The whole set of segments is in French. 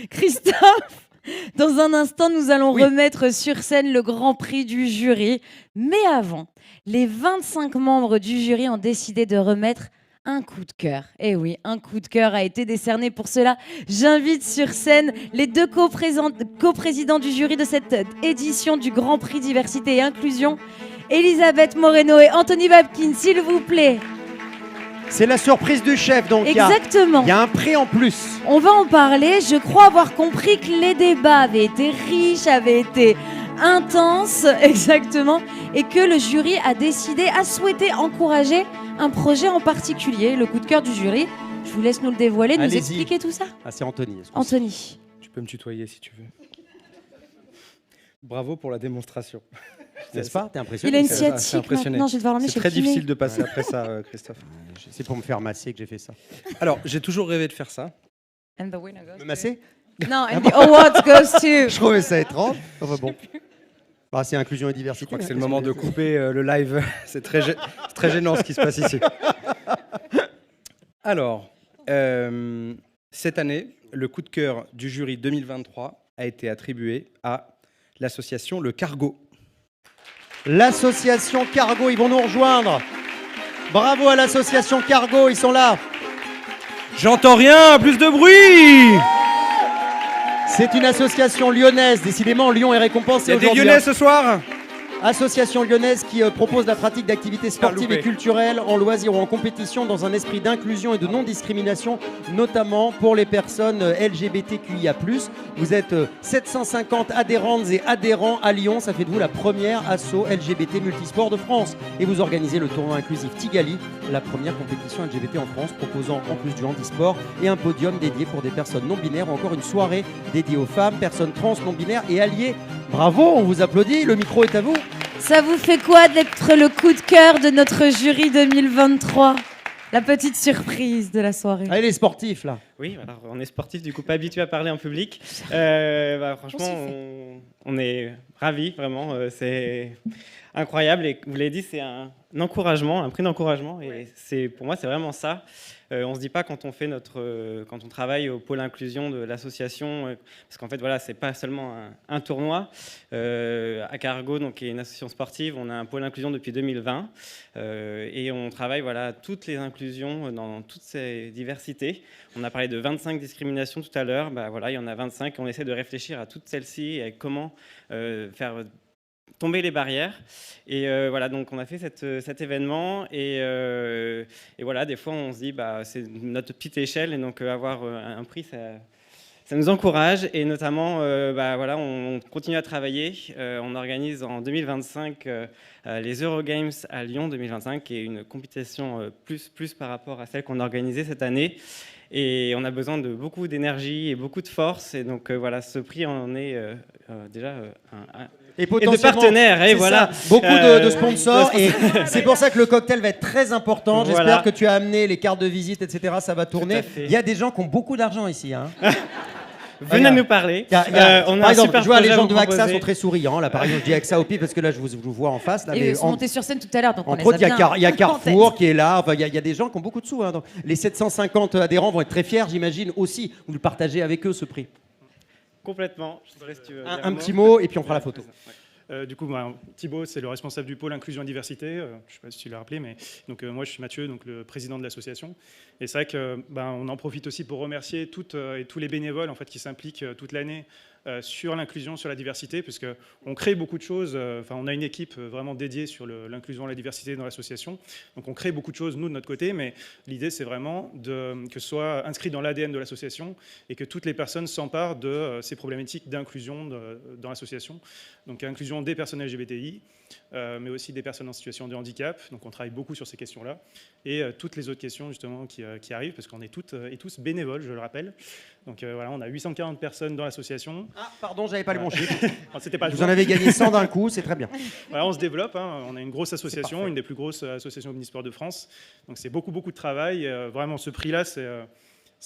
Christophe, dans un instant, nous allons remettre sur scène le grand prix du jury. Mais avant, les 25 membres du jury ont décidé de remettre un coup de cœur. Et oui, un coup de cœur a été décerné. Pour cela, j'invite sur scène les deux coprésidents du jury de cette édition du Grand Prix Diversité et Inclusion, Elisabeth Moreno et Anthony Babkin, s'il vous plaît. C'est la surprise du chef, donc exactement. Il y a un prix en plus. On va en parler. Je crois avoir compris que les débats avaient été riches, avaient été intenses, exactement, et que le jury a souhaité encourager un projet en particulier, le coup de cœur du jury. Je vous laisse nous le dévoiler, nous expliquer tout ça. Ah, c'est Anthony. Anthony. Tu peux me tutoyer si tu veux. Bravo pour la démonstration. N'est-ce pas? T'es impressionné? Il a une sciatique maintenant, je vais devoir l'emmener chez le kiné. C'est très difficile de Ah passer après ça, Christophe. C'est pour me faire masser que j'ai fait ça. Alors, j'ai toujours rêvé de faire ça. And the winner goes Me masser? Non, and the award goes to... Je trouvais ça étrange. Enfin bon. Bah, c'est inclusion et diversité. Je crois que c'est le moment de couper le live. C'est très gênant ce qui se passe ici. Alors, cette année, le coup de cœur du jury 2023 a été attribué à l'association Le Cargo. L'association Cargo, ils vont nous rejoindre. Bravo à l'association Cargo, ils sont là. J'entends rien, plus de bruit. C'est une association lyonnaise. Décidément, Lyon est récompensé aujourd'hui. Il y a des Lyonnais ce soir. Association lyonnaise qui propose la pratique d'activités sportives et culturelles en loisirs ou en compétition dans un esprit d'inclusion et de non-discrimination, notamment pour les personnes LGBTQIA+. Vous êtes 750 adhérentes et adhérents à Lyon. Ça fait de vous la première asso LGBT multisport de France. Et vous organisez le tournoi inclusif Tigali, la première compétition LGBT en France, proposant en plus du handisport et un podium dédié pour des personnes non-binaires ou encore une soirée dédiée aux femmes, personnes trans, non-binaires et alliées. Bravo, on vous applaudit. Le micro est à vous. Ça vous fait quoi d'être le coup de cœur de notre jury 2023? La petite surprise de la soirée. Allez, les sportifs, là. Oui, alors on est sportifs, du coup pas habitués à parler en public. Franchement, on est ravis, vraiment. C'est incroyable. Et vous l'avez dit, c'est un encouragement, un prix d'encouragement. Et pour moi, c'est vraiment ça. On ne se dit pas quand on travaille au pôle inclusion de l'association, parce qu'en fait, voilà, c'est pas seulement un tournoi. À Cargo, donc, qui est une association sportive, on a un pôle inclusion depuis 2020 et on travaille toutes les inclusions dans toutes ces diversités. On a parlé de 25 discriminations tout à l'heure. Il y en a 25 et on essaie de réfléchir à toutes celles-ci et comment faire tomber les barrières. Et donc on a fait cet événement et voilà, des fois on se dit c'est notre petite échelle et donc avoir un prix ça nous encourage et notamment on continue à travailler. On organise en 2025 les Eurogames à Lyon 2025 qui est une compétition plus par rapport à celle qu'on a organisée cette année. Et on a besoin de beaucoup d'énergie et beaucoup de force. Et donc ce prix en est déjà et de partenaires. Et voilà. Beaucoup de sponsors. Et c'est pour ça que le cocktail va être très important. J'espère que tu as amené les cartes de visite, etc. Ça va tourner. Il y a des gens qui ont beaucoup d'argent ici. Hein. Venez nous parler. On a je vois les gens de AXA sont très souriants. Là, par exemple, je dis AXA au pif parce que là, je vous vois en face. Là, et ils sont montés sur scène tout à l'heure. Entre autres, il y a Carrefour qui est là. Enfin, il y a des gens qui ont beaucoup de sous. Hein. Donc, les 750 adhérents vont être très fiers, j'imagine, aussi. Vous le partagez avec eux, ce prix. Complètement. Je voudrais, si tu veux, un petit mot et puis on fera la photo. Du coup, Thibaut, c'est le responsable du pôle inclusion et diversité. Je ne sais pas si tu l'as rappelé, mais donc, moi, je suis Mathieu, donc, le président de l'association. Et c'est vrai qu'on en profite aussi pour remercier toutes et tous les bénévoles en fait, qui s'impliquent toute l'année sur l'inclusion, sur la diversité, puisqu'on crée beaucoup de choses. On a une équipe vraiment dédiée sur l'inclusion et la diversité dans l'association. Donc on crée beaucoup de choses, nous, de notre côté, mais l'idée, c'est vraiment que ce soit inscrit dans l'ADN de l'association et que toutes les personnes s'emparent de ces problématiques d'inclusion dans l'association. Donc inclusion des personnes LGBTI, mais aussi des personnes en situation de handicap. Donc on travaille beaucoup sur ces questions-là. Et toutes les autres questions, justement, qui arrivent, parce qu'on est toutes et tous bénévoles, je le rappelle. Donc on a 840 personnes dans l'association. Ah, pardon, j'avais pas les bons chiffres. Vous en avez gagné 100 d'un coup, c'est très bien. Voilà, on se développe, hein. On a une grosse association, une des plus grosses associations omnisport de France. Donc c'est beaucoup de travail. Vraiment, ce prix-là, c'est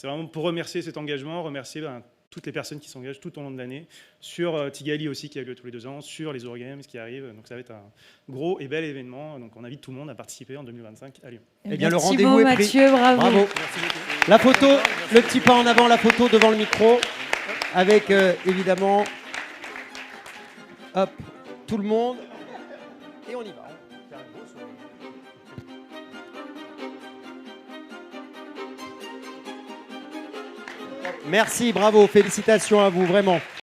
vraiment pour remercier cet engagement, remercier toutes les personnes qui s'engagent tout au long de l'année, sur Tigali aussi qui a lieu tous les 2 ans, sur les Eurogames qui arrivent. Donc ça va être un gros et bel événement. Donc on invite tout le monde à participer en 2025 à Lyon. Eh bien, le rendez-vous est pris. Mathieu, bravo. La photo, le petit pas en avant, la photo devant le micro. avec évidemment, hop, tout le monde. Et on y va. Merci, bravo, félicitations à vous, vraiment.